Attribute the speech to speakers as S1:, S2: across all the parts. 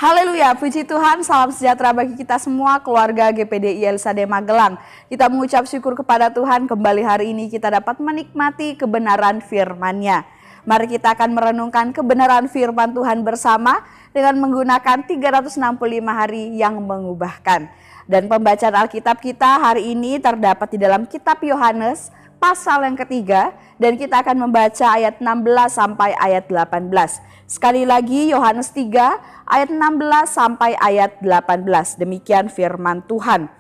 S1: Haleluya, puji Tuhan, salam sejahtera bagi kita semua, keluarga GPDI Elsade Magelang. Kita mengucap syukur kepada Tuhan, kembali hari ini kita dapat menikmati kebenaran firman-Nya. Mari kita akan merenungkan kebenaran firman Tuhan bersama dengan menggunakan 365 hari yang mengubahkan. Dan pembacaan Alkitab kita hari ini terdapat di dalam kitab Yohanes, pasal yang ketiga, dan kita akan membaca ayat 16 sampai ayat 18. Sekali lagi Yohanes 3 ayat 16 sampai ayat 18. Demikian firman Tuhan.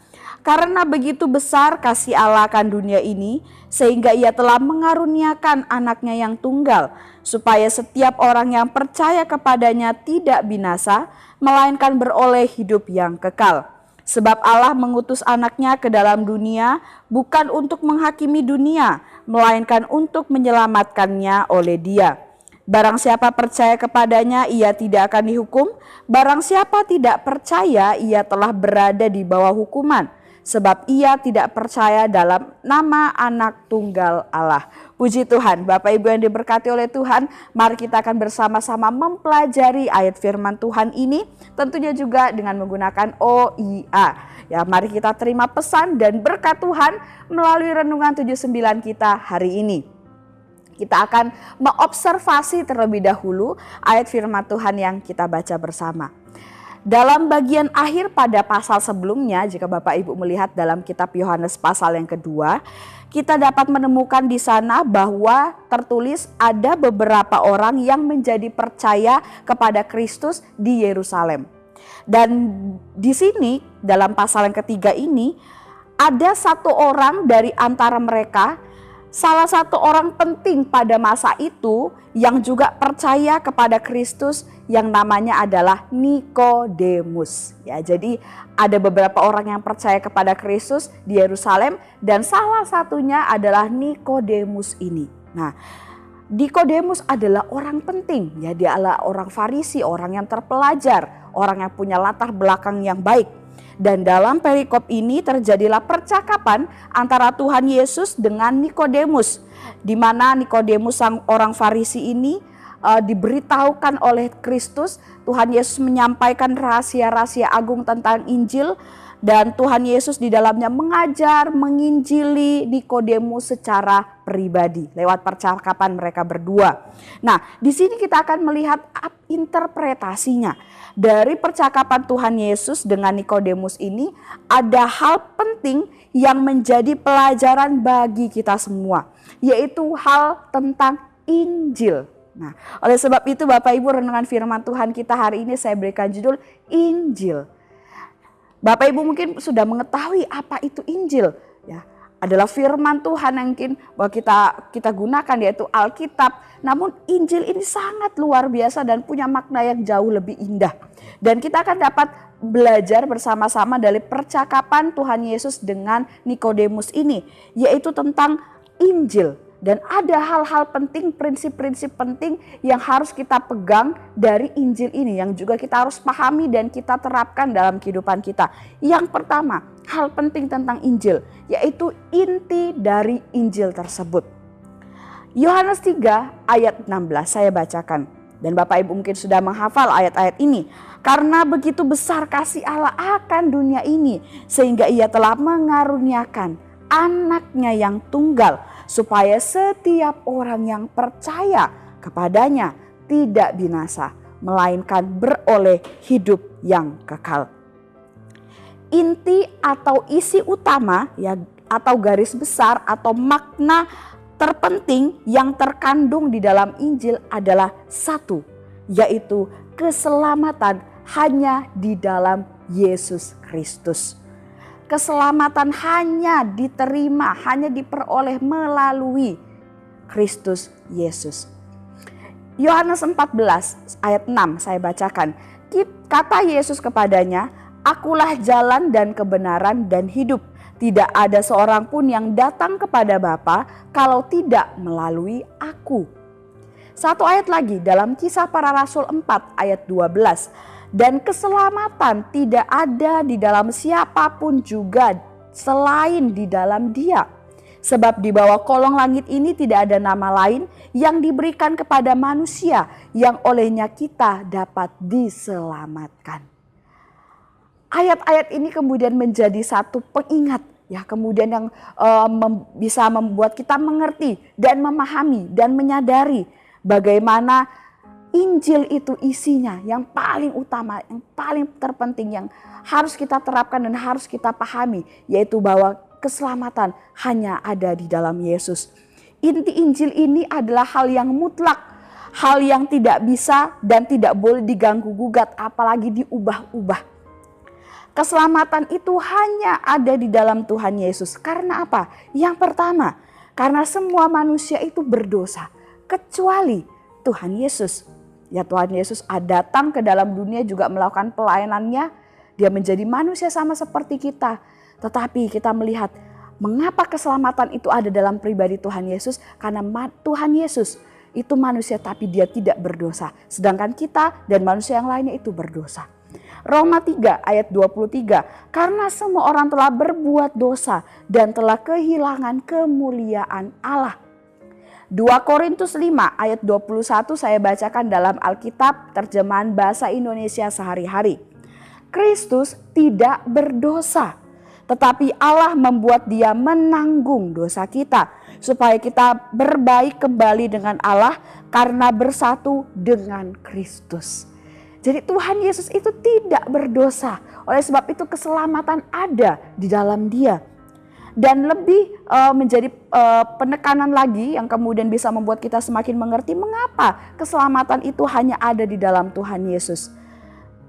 S1: Karena begitu besar kasih Allah akan dunia ini, sehingga Ia telah mengaruniakan anaknya yang tunggal, supaya setiap orang yang percaya kepadanya tidak binasa, melainkan beroleh hidup yang kekal. Sebab Allah mengutus anaknya ke dalam dunia bukan untuk menghakimi dunia, melainkan untuk menyelamatkannya oleh Dia. Barang siapa percaya kepadanya, ia tidak akan dihukum. Barang siapa tidak percaya, ia telah berada di bawah hukuman. Sebab ia tidak percaya dalam nama anak tunggal Allah. Puji Tuhan, Bapak Ibu yang diberkati oleh Tuhan, mari kita akan bersama-sama mempelajari ayat firman Tuhan ini, tentunya juga dengan menggunakan OIA. Ya, mari kita terima pesan dan berkat Tuhan melalui renungan 79 kita hari ini. Kita akan mengobservasi terlebih dahulu ayat firman Tuhan yang kita baca bersama. Dalam bagian akhir pada pasal sebelumnya, jika Bapak Ibu melihat dalam kitab Yohanes pasal yang kedua, kita dapat menemukan di sana bahwa tertulis ada beberapa orang yang menjadi percaya kepada Kristus di Yerusalem. Dan di sini dalam pasal yang ketiga ini ada satu orang dari antara mereka, salah satu orang penting pada masa itu yang juga percaya kepada Kristus yang namanya adalah Nikodemus. Ya, jadi ada beberapa orang yang percaya kepada Kristus di Yerusalem dan salah satunya adalah Nikodemus ini. Nah, Nikodemus adalah orang penting. Ya, dia adalah orang Farisi, orang yang terpelajar, orang yang punya latar belakang yang baik. Dan dalam perikop ini terjadilah percakapan antara Tuhan Yesus dengan Nikodemus, di mana Nikodemus sang orang Farisi ini diberitahukan oleh Kristus. Tuhan Yesus menyampaikan rahasia-rahasia agung tentang Injil, dan Tuhan Yesus di dalamnya mengajar, menginjili Nikodemus secara pribadi lewat percakapan mereka berdua. Nah, di sini kita akan melihat interpretasinya. Dari percakapan Tuhan Yesus dengan Nikodemus ini ada hal penting yang menjadi pelajaran bagi kita semua, yaitu hal tentang Injil. Nah, oleh sebab itu Bapak Ibu, renungan firman Tuhan kita hari ini saya berikan judul Injil. Bapak Ibu mungkin sudah mengetahui apa itu Injil, ya. Adalah firman Tuhan yang mungkin bahwa kita gunakan, yaitu Alkitab. Namun Injil ini sangat luar biasa dan punya makna yang jauh lebih indah. Dan kita akan dapat belajar bersama-sama dari percakapan Tuhan Yesus dengan Nikodemus ini, yaitu tentang Injil. Dan ada hal-hal penting, prinsip-prinsip penting yang harus kita pegang dari Injil ini, yang juga kita harus pahami dan kita terapkan dalam kehidupan kita. Yang pertama, hal penting tentang Injil, yaitu inti dari Injil tersebut. Yohanes 3 ayat 16 saya bacakan, dan Bapak Ibu mungkin sudah menghafal ayat-ayat ini. Karena begitu besar kasih Allah akan dunia ini, sehingga Ia telah mengaruniakan anaknya yang tunggal, supaya setiap orang yang percaya kepadanya tidak binasa, melainkan beroleh hidup yang kekal. Inti atau isi utama, ya, atau garis besar atau makna terpenting yang terkandung di dalam Injil adalah satu, yaitu keselamatan hanya di dalam Yesus Kristus. Keselamatan hanya diterima, hanya diperoleh melalui Kristus Yesus. Yohanes 14 ayat 6 saya bacakan. Kata Yesus kepadanya, "Akulah jalan dan kebenaran dan hidup. Tidak ada seorang pun yang datang kepada Bapa kalau tidak melalui Aku." Satu ayat lagi dalam Kisah Para Rasul 4 ayat 12. Dan keselamatan tidak ada di dalam siapapun juga selain di dalam Dia. Sebab di bawah kolong langit ini tidak ada nama lain yang diberikan kepada manusia yang olehnya kita dapat diselamatkan. Ayat-ayat ini kemudian menjadi satu pengingat ya, kemudian yang bisa membuat kita mengerti dan memahami dan menyadari bagaimana Injil itu isinya yang paling utama, yang paling terpenting, yang harus kita terapkan dan harus kita pahami, yaitu bahwa keselamatan hanya ada di dalam Yesus. Inti Injil ini adalah hal yang mutlak, hal yang tidak bisa dan tidak boleh diganggu gugat, apalagi diubah-ubah. Keselamatan itu hanya ada di dalam Tuhan Yesus. Karena apa? Yang pertama, karena semua manusia itu berdosa, kecuali Tuhan Yesus. Ya, Tuhan Yesus datang ke dalam dunia juga melakukan pelayanannya. Dia menjadi manusia sama seperti kita. Tetapi kita melihat mengapa keselamatan itu ada dalam pribadi Tuhan Yesus. Karena Tuhan Yesus itu manusia tapi dia tidak berdosa. Sedangkan kita dan manusia yang lainnya itu berdosa. Roma 3 ayat 23. Karena semua orang telah berbuat dosa dan telah kehilangan kemuliaan Allah. 2 Korintus 5 ayat 21 saya bacakan dalam Alkitab terjemahan bahasa Indonesia sehari-hari. Kristus tidak berdosa, tetapi Allah membuat dia menanggung dosa kita, supaya kita berbaik kembali dengan Allah karena bersatu dengan Kristus. Jadi Tuhan Yesus itu tidak berdosa, oleh sebab itu keselamatan ada di dalam dia. Dan lebih menjadi penekanan lagi yang kemudian bisa membuat kita semakin mengerti mengapa keselamatan itu hanya ada di dalam Tuhan Yesus.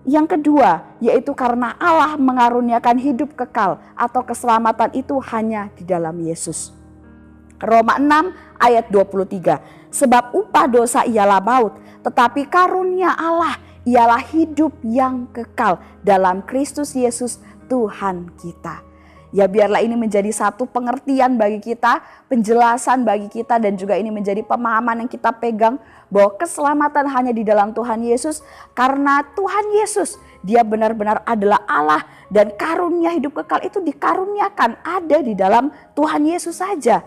S1: Yang kedua, yaitu karena Allah mengaruniakan hidup kekal atau keselamatan itu hanya di dalam Yesus. Roma 6 ayat 23. Sebab upah dosa ialah maut, tetapi karunia Allah ialah hidup yang kekal dalam Kristus Yesus Tuhan kita. Ya, biarlah ini menjadi satu pengertian bagi kita, penjelasan bagi kita, dan juga ini menjadi pemahaman yang kita pegang bahwa keselamatan hanya di dalam Tuhan Yesus. Karena Tuhan Yesus dia benar-benar adalah Allah dan karunia hidup kekal itu dikaruniakan ada di dalam Tuhan Yesus saja.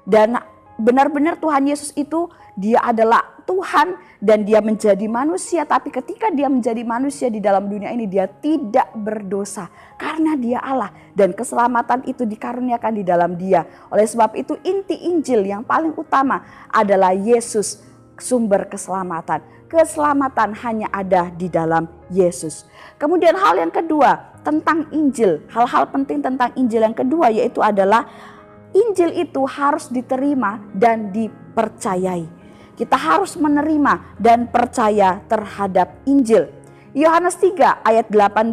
S1: Dan benar-benar Tuhan Yesus itu dia adalah Tuhan dan dia menjadi manusia, tapi ketika dia menjadi manusia di dalam dunia ini dia tidak berdosa karena dia Allah dan keselamatan itu dikaruniakan di dalam dia. Oleh sebab itu inti Injil yang paling utama adalah Yesus sumber keselamatan. Keselamatan hanya ada di dalam Yesus. Kemudian hal yang kedua tentang Injil, hal-hal penting tentang Injil yang kedua yaitu adalah Injil itu harus diterima dan dipercayai. Kita harus menerima dan percaya terhadap Injil. Yohanes 3 ayat 18.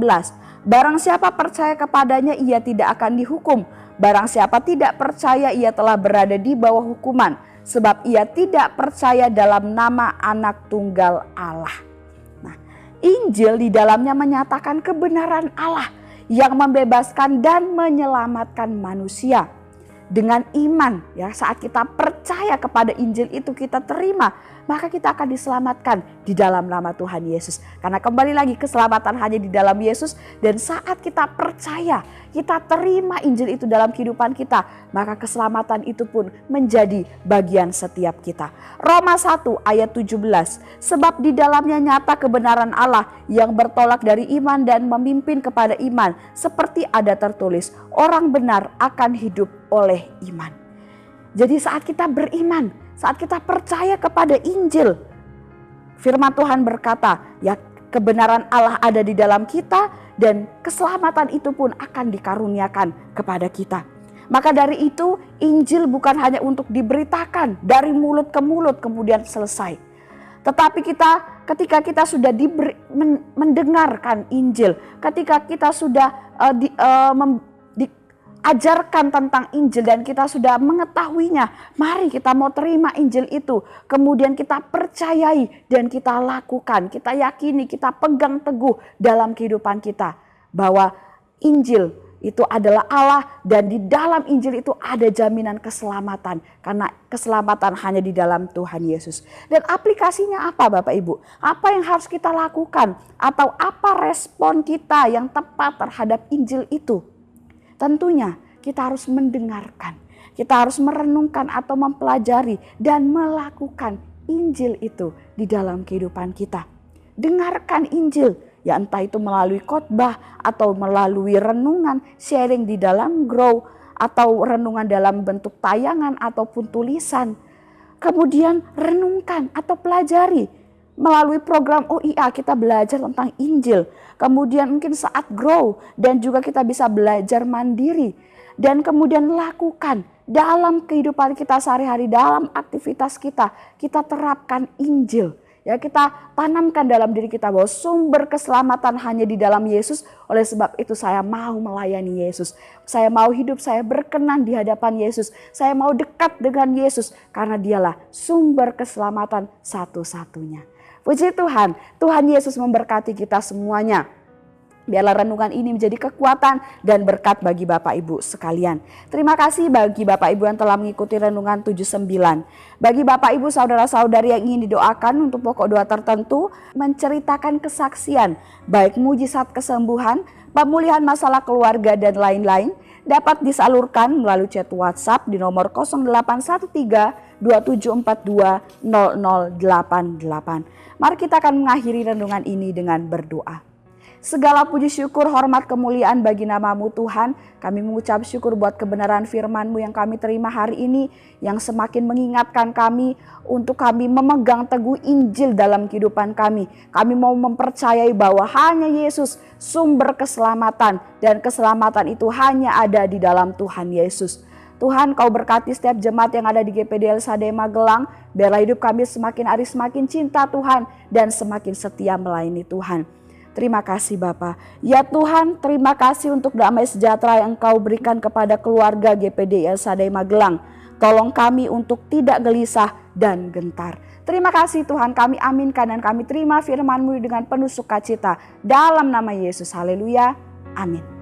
S1: Barang siapa percaya kepadanya ia tidak akan dihukum. Barang siapa tidak percaya ia telah berada di bawah hukuman. Sebab ia tidak percaya dalam nama anak tunggal Allah. Nah, Injil di dalamnya menyatakan kebenaran Allah yang membebaskan dan menyelamatkan manusia. Dengan iman ya, saat kita percaya kepada Injil itu kita terima, maka kita akan diselamatkan di dalam nama Tuhan Yesus. Karena kembali lagi keselamatan hanya di dalam Yesus, dan saat kita percaya, kita terima Injil itu dalam kehidupan kita, maka keselamatan itu pun menjadi bagian setiap kita. Roma 1 ayat 17. Sebab di dalamnya nyata kebenaran Allah yang bertolak dari iman dan memimpin kepada iman, seperti ada tertulis, orang benar akan hidup oleh iman. Jadi saat kita beriman, saat kita percaya kepada Injil, firman Tuhan berkata, ya kebenaran Allah ada di dalam kita dan keselamatan itu pun akan dikaruniakan kepada kita. Maka dari itu Injil bukan hanya untuk diberitakan dari mulut ke mulut kemudian selesai. Tetapi ketika kita sudah mendengarkan Injil, ketika kita sudah diajarkan tentang Injil dan kita sudah mengetahuinya, mari kita mau terima Injil itu, kemudian kita percayai dan kita lakukan, kita yakini, kita pegang teguh dalam kehidupan kita bahwa Injil itu adalah Allah dan di dalam Injil itu ada jaminan keselamatan karena keselamatan hanya di dalam Tuhan Yesus. Dan aplikasinya apa Bapak Ibu? Apa yang harus kita lakukan atau apa respon kita yang tepat terhadap Injil itu? Tentunya kita harus mendengarkan Kita harus merenungkan atau mempelajari dan melakukan Injil itu di dalam kehidupan kita. Dengarkan Injil, ya entah itu melalui khotbah atau melalui renungan, sharing di dalam Grow, atau renungan dalam bentuk tayangan ataupun tulisan. Kemudian renungkan atau pelajari melalui program OIA, kita belajar tentang Injil. Kemudian mungkin saat Grow dan juga kita bisa belajar mandiri. Dan kemudian lakukan dalam kehidupan kita sehari-hari, dalam aktivitas kita terapkan Injil. Ya, kita tanamkan dalam diri kita bahwa sumber keselamatan hanya di dalam Yesus. Oleh sebab itu saya mau melayani Yesus. Saya mau hidup saya berkenan di hadapan Yesus. Saya mau dekat dengan Yesus karena dialah sumber keselamatan satu-satunya. Puji Tuhan, Tuhan Yesus memberkati kita semuanya. Biarlah renungan ini menjadi kekuatan dan berkat bagi Bapak Ibu sekalian. Terima kasih bagi Bapak Ibu yang telah mengikuti renungan 79. Bagi Bapak Ibu saudara-saudari yang ingin didoakan untuk pokok doa tertentu, menceritakan kesaksian, baik mujizat kesembuhan, pemulihan masalah keluarga dan lain-lain, dapat disalurkan melalui chat WhatsApp di nomor 0813 2742 0088. Mari kita akan mengakhiri renungan ini dengan berdoa. Segala puji syukur, hormat, kemuliaan bagi nama-Mu Tuhan. Kami mengucap syukur buat kebenaran firman-Mu yang kami terima hari ini, yang semakin mengingatkan kami untuk kami memegang teguh Injil dalam kehidupan kami. Kami mau mempercayai bahwa hanya Yesus sumber keselamatan, dan keselamatan itu hanya ada di dalam Tuhan Yesus. Tuhan, Kau berkati setiap jemaat yang ada di GPD LSAD Magelang. Biarlah hidup kami semakin hari semakin cinta Tuhan dan semakin setia melayani Tuhan. Terima kasih Bapa. Ya Tuhan, terima kasih untuk damai sejahtera yang Engkau berikan kepada keluarga GPD LSAD Magelang. Tolong kami untuk tidak gelisah dan gentar. Terima kasih Tuhan, kami aminkan dan kami terima firman-Mu dengan penuh sukacita. Dalam nama Yesus, haleluya, amin.